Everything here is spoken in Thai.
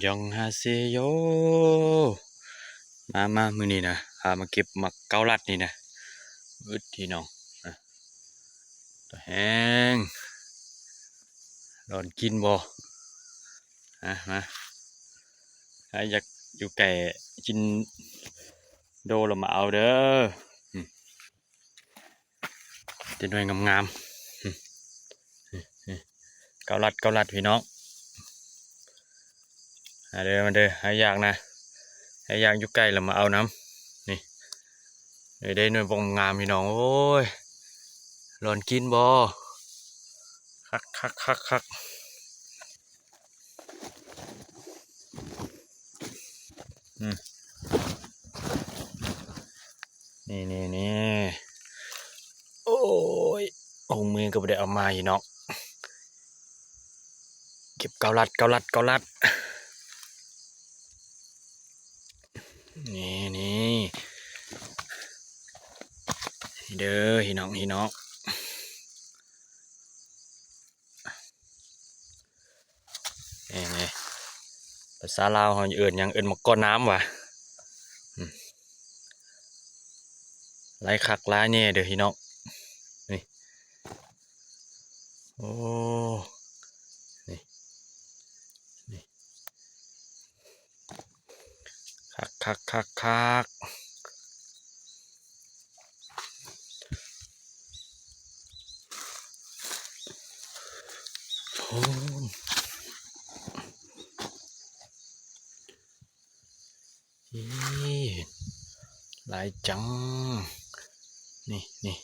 ยองฮาเซโยมามือนี้นะพามาเก็บหมักเกาลัดนี่นะอึดที่น้องนะตัวแห้งโดนกินบ่มาถ้าอยากอยู่ไก่กินโดเรามาเอาเด้อจะหน่วยงามๆเกาลัดพี่น้องมาเด้อให้อยากนะให้อยากอยู่ไก่เรามาเอาน้ำนี่ได้หน่วยบงงามพี่น้องโอ้ยร้อนกินบ่คักนี่โอ้ยองมือก็ไม่ได้เอามาพี่น้องเก็บเกาลัดนี่เด้อพี่น้องนี่ภาษาลาวเขาเอิ้นยังเอิ้นมาก้อนน้ำว่ะไล่คักไล่เนี่ยเด้อพี่น้องนี่โอ้นี่คักโอ้ยหลายจังนี่